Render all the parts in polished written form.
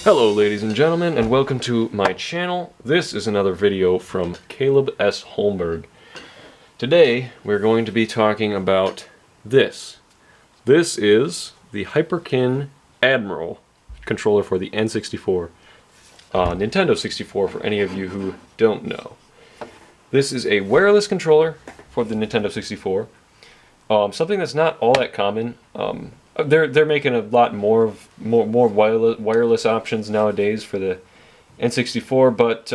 Hello ladies and gentlemen, and welcome to my channel. This is another video from Caleb S. Holmberg. Today we're going to be talking about this. This is the Hyperkin Admiral controller for the N64. Nintendo 64 for any of you who don't know. This is a wireless controller for the Nintendo 64. Something that's not all that common. They're making a lot more wireless options nowadays for the N64, but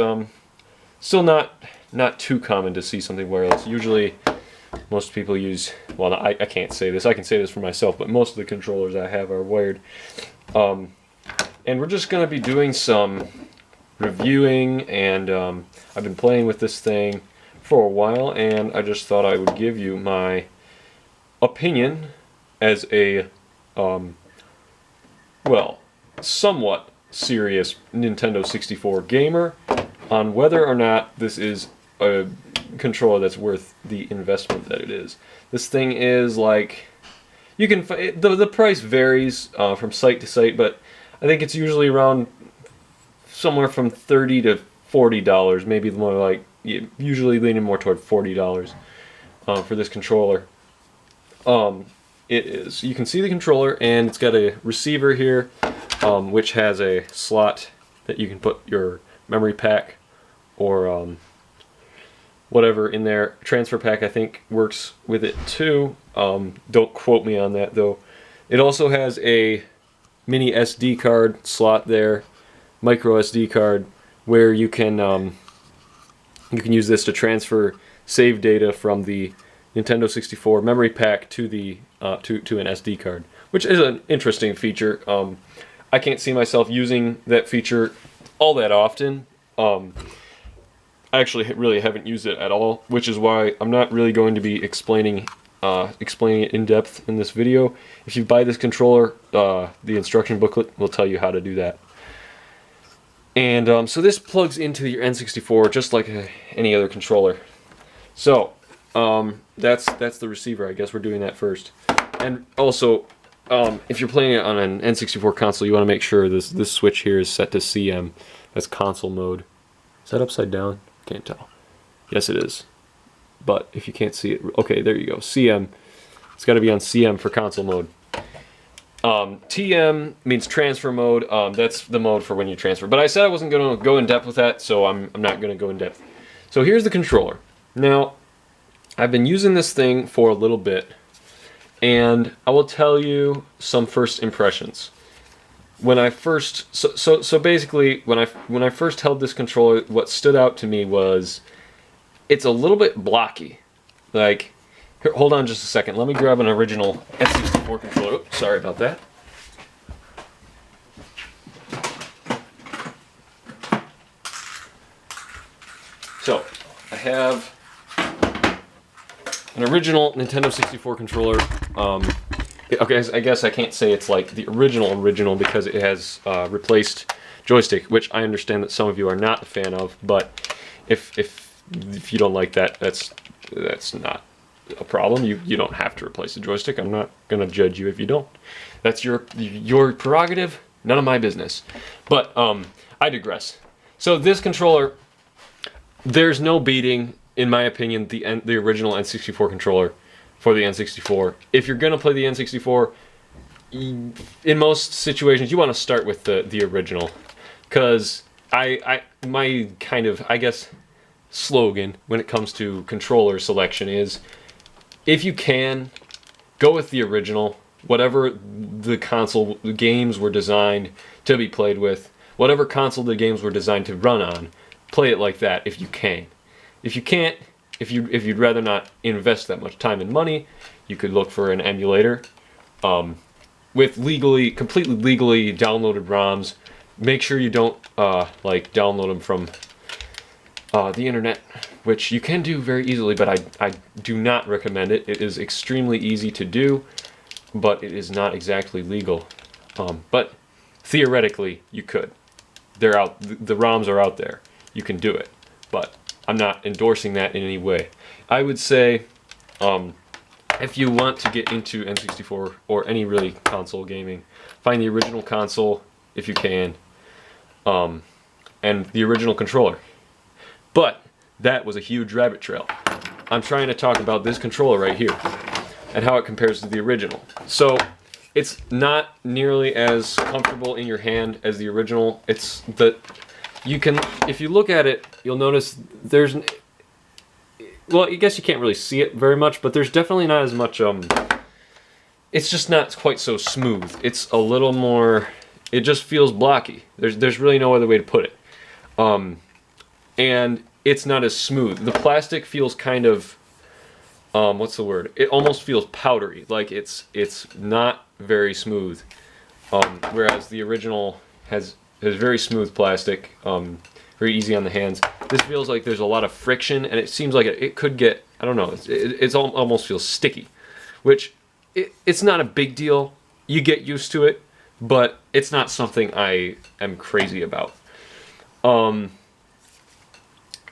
still not too common to see something wireless. Usually, most people use. Well, I can't say this. I can say this for myself, but most of the controllers I have are wired. And we're just going to be doing some reviewing, and I've been playing with this thing for a while, and I just thought I would give you my opinion as a well, somewhat serious Nintendo 64 gamer on whether or not this is a controller that's worth the investment that it is. This thing is like, you can the price varies from site to site, but I think it's usually around somewhere from $30 to $40, maybe more like, usually leaning more toward $40 for this controller. It is. You can see the controller, and it's got a receiver here, which has a slot that you can put your memory pack or whatever in there. Transfer pack, I think, works with it too. Don't quote me on that though. It also has a mini SD card slot there, micro SD card, where you can use this to transfer save data from the Nintendo 64 memory pack to the to an SD card, which is an interesting feature. I can't see myself using that feature all that often. I actually really haven't used it at all, which is why I'm not really going to be explaining it in depth in this video. If you buy this controller, the instruction booklet will tell you how to do that. And so this plugs into your N64 just like any other controller. So that's the receiver. I guess we're doing that first. And also, if you're playing it on an N64 console, you want to make sure this switch here is set to CM. That's console mode. Is that upside down? Can't tell. Yes, it is. But if you can't see it, okay, there you go. CM. It's got to be on CM for console mode. TM means transfer mode. That's the mode for when you transfer. But I said I wasn't going to go in depth with that, so I'm not going to go in depth. So here's the controller. Now, I've been using this thing for a little bit, and I will tell you some first impressions. When I first, so basically, when I first held this controller, what stood out to me was it's a little bit blocky. Like, here, hold on just a second. Let me grab an original N64 controller. Oops, sorry about that. So, I have an original Nintendo 64 controller. Okay, I guess I can't say it's like the original because it has replaced joystick, which I understand that some of you are not a fan of. But if you don't like that, that's not a problem. You don't have to replace the joystick. I'm not gonna judge you if you don't. That's your prerogative. None of my business. But I digress. So this controller, there's no beating, in my opinion, the original N64 controller for the N64. If you're gonna play the N64, in most situations you want to start with the original, because my kind of, I guess, slogan when it comes to controller selection is, if you can, go with the original. Whatever the console the games were designed to be played with, whatever console the games were designed to run on, play it like that if you can. If you can't, if you'd rather not invest that much time and money, you could look for an emulator with completely legally downloaded ROMs. Make sure you don't like download them from the internet, which you can do very easily, but I do not recommend it. It is extremely easy to do, but it is not exactly legal. But theoretically, you could. They're out. The ROMs are out there. You can do it, but I'm not endorsing that in any way. I would say, if you want to get into N64 or any really console gaming, find the original console if you can. and the original controller. But that was a huge rabbit trail. I'm trying to talk about this controller right here and how it compares to the original. So it's not nearly as comfortable in your hand as the original. It's the you can, if you look at it, you'll notice there's, well, I guess you can't really see it very much, but there's definitely not as much, it's just not quite so smooth. It's a little more, it just feels blocky. There's really no other way to put it. And it's not as smooth. The plastic feels kind of, what's the word? It almost feels powdery, like it's not very smooth. Whereas the original has very smooth plastic, very easy on the hands. This feels like there's a lot of friction, and it seems like it could get, I don't know, it almost feels sticky, which it's not a big deal. You get used to it, but it's not something I am crazy about. And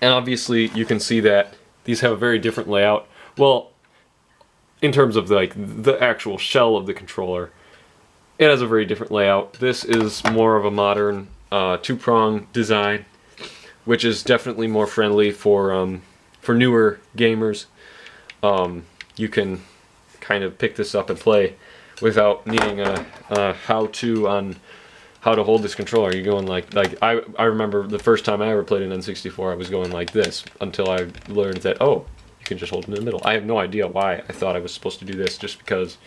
obviously you can see that these have a very different layout. Well, in terms of like the actual shell of the controller, it has a very different layout. This is more of a modern two-prong design, which is definitely more friendly for newer gamers. You can kind of pick this up and play without needing a how-to on how to hold this controller. You're going like I remember the first time I ever played an N64, I was going like this until I learned that, oh, you can just hold it in the middle. I have no idea why I thought I was supposed to do this, just because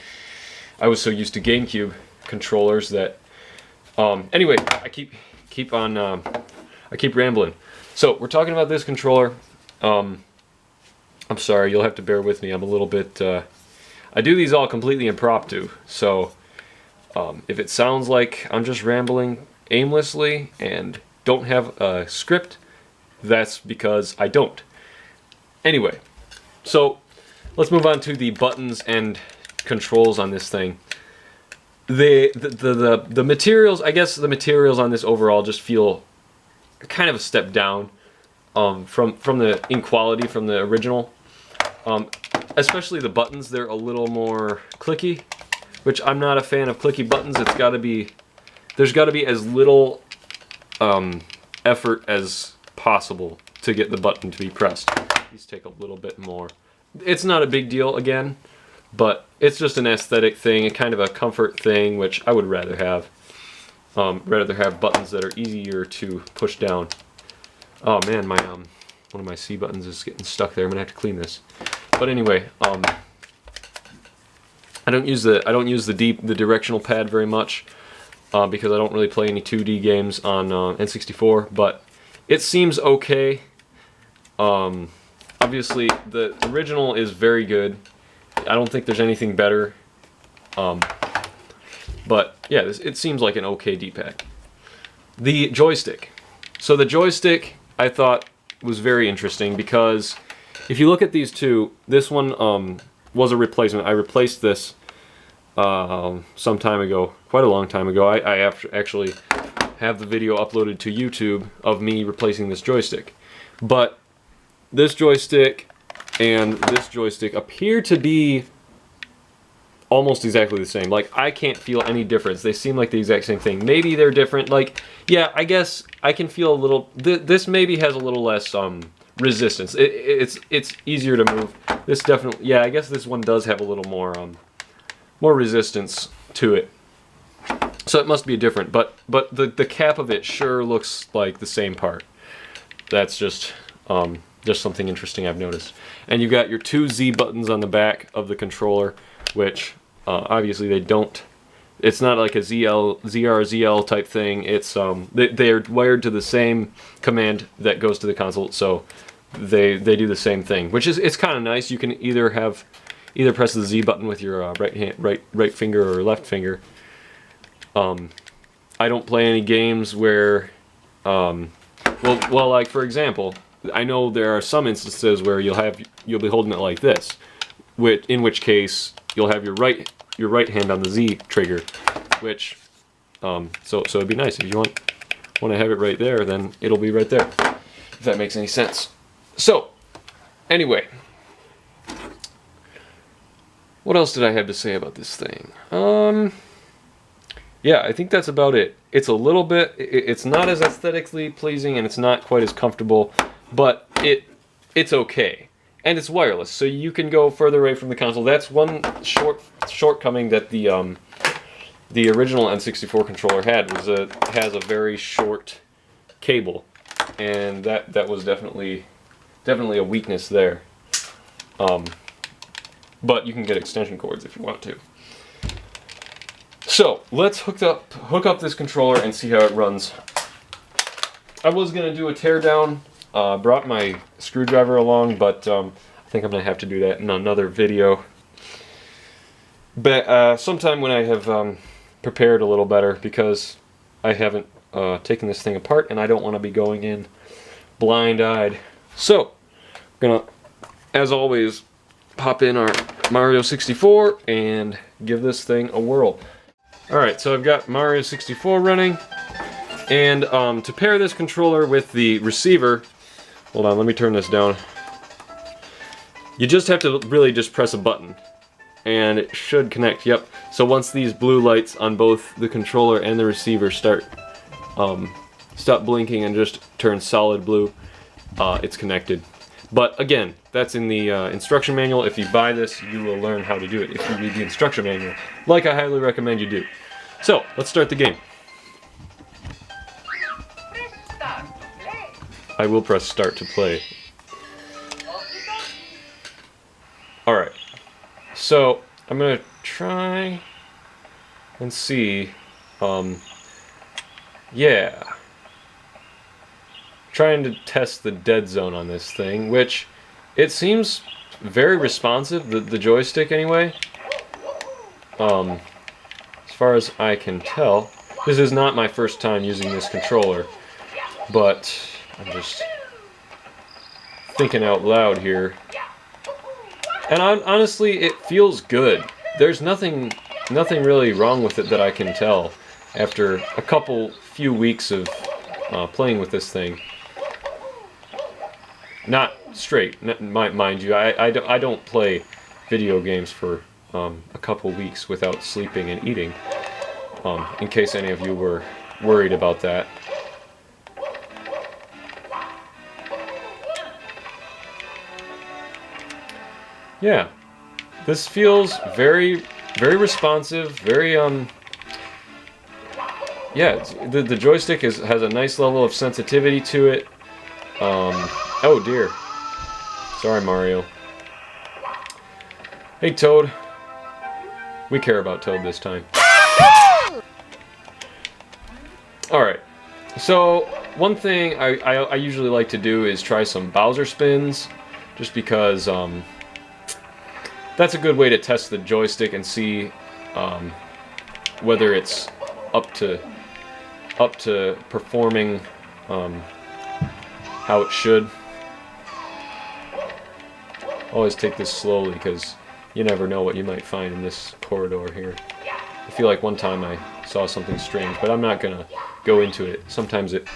I was so used to GameCube controllers that anyway, I keep rambling. So we're talking about this controller. I'm sorry, you'll have to bear with me. I'm a little bit I do these all completely impromptu, so if it sounds like I'm just rambling aimlessly and don't have a script, that's because I don't. Anyway, so let's move on to the buttons and controls on this thing. The materials, I guess the materials on this overall just feel kind of a step down from in quality from the original. Especially the buttons, they're a little more clicky, which I'm not a fan of clicky buttons. It's got to be, there's got to be as little effort as possible to get the button to be pressed. These take a little bit more. It's not a big deal again, but it's just an aesthetic thing, a kind of a comfort thing, which I would rather have. Rather have buttons that are easier to push down. Oh man, my one of my C buttons is getting stuck there. I'm gonna have to clean this. But anyway, I don't use the directional pad very much because I don't really play any 2D games on N64. But it seems okay. Obviously, the original is very good. I don't think there's anything better. But yeah, it seems like an okay D-pad. The joystick. So the joystick I thought was very interesting because if you look at these two, this one was a replacement. I replaced this some time ago, quite a long time ago. I actually have the video uploaded to YouTube of me replacing this joystick. But this joystick and this joystick appear to be almost exactly the same. Like, I can't feel any difference. They seem like the exact same thing. Maybe they're different. Like, yeah, I guess I can feel a little... This maybe has a little less resistance. It's easier to move. This definitely... Yeah, I guess this one does have a little more more resistance to it. So it must be different. But the cap of it sure looks like the same part. That's just something interesting I've noticed. And you've got your two Z buttons on the back of the controller, which obviously they don't. It's not like a ZR/ZL type thing. It's they are wired to the same command that goes to the console, so they do the same thing, which is, it's kind of nice. You can either press the Z button with your right finger or left finger. I don't play any games where well, like for example, I know there are some instances where you'll be holding it like this, in which case you'll have your right hand on the Z trigger, which so it'd be nice if you want to have it right there, then it'll be right there, if that makes any sense. So anyway, what else did I have to say about this thing? yeah, I think that's about it. It's a little bit, it's not as aesthetically pleasing and it's not quite as comfortable, but it's okay. And it's wireless, so you can go further away from the console. That's one shortcoming that the original N64 controller had, was has a very short cable, and that was definitely a weakness there. But you can get extension cords if you want to. So let's hook up this controller and see how it runs. I was gonna do a teardown. Brought my screwdriver along, but I think I'm gonna have to do that in another video. But sometime when I have prepared a little better, because I haven't taken this thing apart and I don't want to be going in blind-eyed. So, I'm gonna, as always, pop in our Mario 64 and give this thing a whirl. Alright, so I've got Mario 64 running, and to pair this controller with the receiver, hold on, let me turn this down. You just have to really just press a button, and it should connect. Yep. So once these blue lights on both the controller and the receiver stop blinking and just turn solid blue, it's connected. But again, that's in the instruction manual. If you buy this, you will learn how to do it if you read the instruction manual, like I highly recommend you do. So let's start the game. I will press start to play. Alright, so I'm going to try and see, yeah, trying to test the dead zone on this thing, which it seems very responsive, the joystick anyway, as far as I can tell. This is not my first time using this controller, but I'm just thinking out loud here. And honestly, it feels good. There's nothing really wrong with it that I can tell after a few weeks of playing with this thing. Not straight, mind you. I don't play video games for a couple weeks without sleeping and eating. In case any of you were worried about that. Yeah, this feels very, very responsive, very, yeah, the joystick has a nice level of sensitivity to it. Oh dear. Sorry, Mario. Hey, Toad. We care about Toad this time. Alright, so one thing I usually like to do is try some Bowser spins, just because, that's a good way to test the joystick and see whether it's up to performing how it should. Always take this slowly, because you never know what you might find in this corridor here. I feel like one time I saw something strange, but I'm not gonna go into it. Sometimes it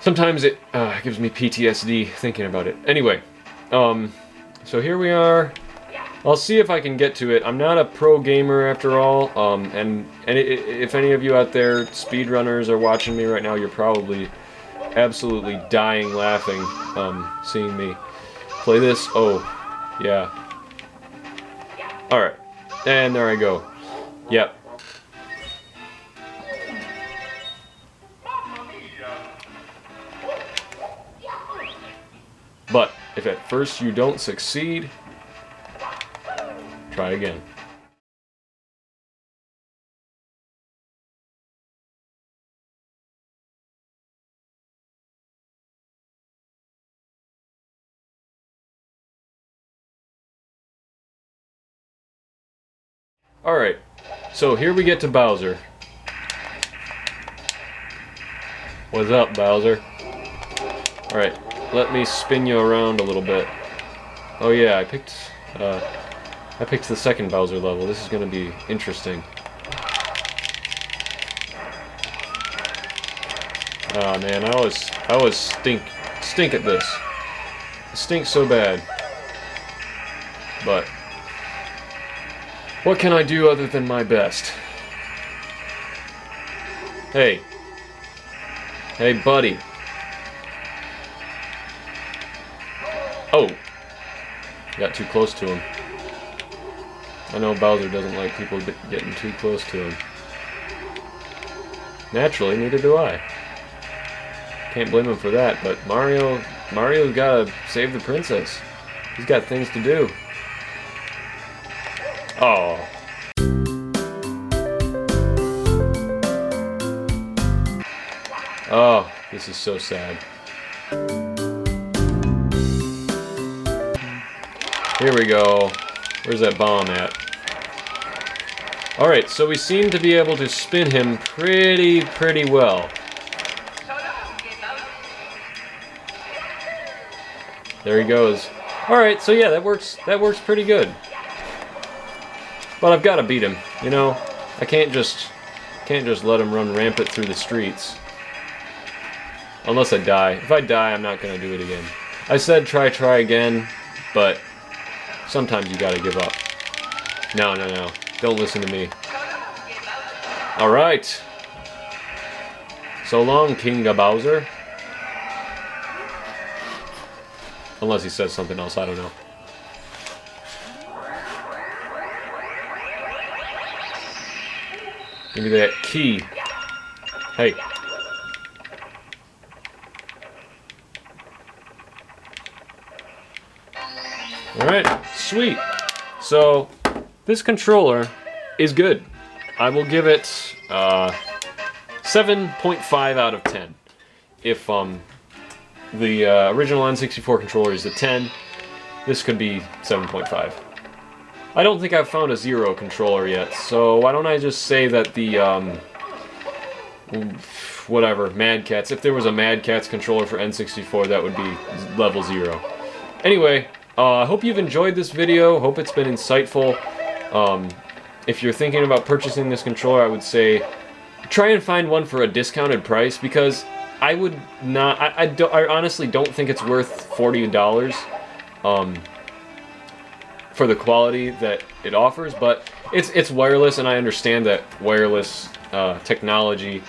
gives me PTSD thinking about it. Anyway, so here we are. I'll see if I can get to it. I'm not a pro gamer after all, and if any of you out there, speedrunners, are watching me right now, you're probably absolutely dying laughing seeing me play this. Oh, yeah. Alright, and there I go. Yep. But if at first you don't succeed, try again. Alright, so here we get to Bowser. What's up, Bowser? Alright, let me spin you around a little bit. Oh yeah, I picked the second Bowser level. This is going to be interesting. Ah man, I always stink at this. I stink so bad. But what can I do other than my best? Hey. Hey, buddy. Oh. Got too close to him. I know Bowser doesn't like people getting too close to him. Naturally, neither do I. Can't blame him for that, but Mario's gotta save the princess. He's got things to do. Oh. Oh, this is so sad. Here we go. Where's that bomb at? Alright, so we seem to be able to spin him pretty well. There he goes. Alright, so yeah, that works pretty good. But I've got to beat him, you know? I can't just let him run rampant through the streets. Unless I die. If I die, I'm not going to do it again. I said try again, but sometimes you got to give up. No. Don't listen to me. Alright. So long, King Bowser. Unless he says something else, I don't know. Give me that key. Hey. Alright, sweet. So, this controller is good. I will give it 7.5 out of 10. If the original N64 controller is a 10, this could be 7.5. I don't think I've found a 0 controller yet, so why don't I just say that the, whatever, Mad Catz, if there was a Mad Catz controller for N64, that would be level 0. Anyway, I hope you've enjoyed this video, hope it's been insightful. If you're thinking about purchasing this controller, I would say try and find one for a discounted price, because I would not, I honestly don't think it's worth $40. For the quality that it offers, but it's wireless, and I understand that wireless technology,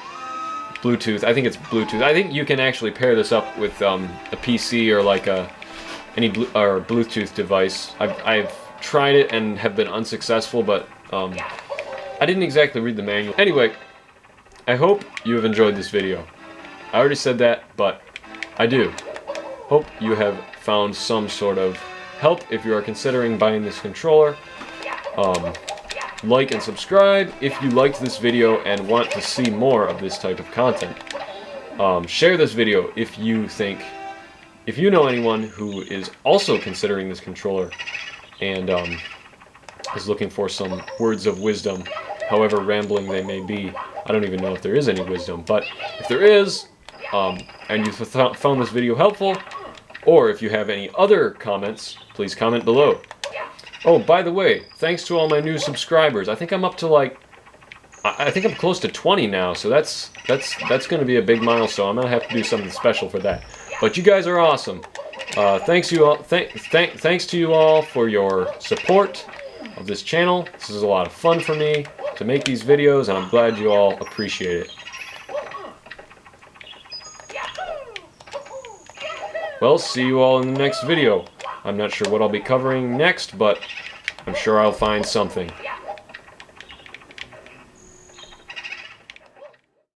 Bluetooth, I think it's Bluetooth. I think you can actually pair this up with a PC or like any Bluetooth device. I've tried it and have been unsuccessful, but I didn't exactly read the manual. Anyway, I hope you have enjoyed this video. I already said that, but I do. Hope you have found some sort of help if you are considering buying this controller. Like and subscribe if you liked this video and want to see more of this type of content. Share this video if you know anyone who is also considering this controller and is looking for some words of wisdom, however rambling they may be. I don't even know if there is any wisdom, but if there is, and you found this video helpful, or if you have any other comments, please comment below. Oh, by the way, thanks to all my new subscribers. I think I'm up to like, I think I'm close to 20 now, so that's going to be a big milestone. I'm going to have to do something special for that. But you guys are awesome. Thanks to you all for your support of this channel. This is a lot of fun for me to make these videos, and I'm glad you all appreciate it. Well, see you all in the next video. I'm not sure what I'll be covering next, but I'm sure I'll find something.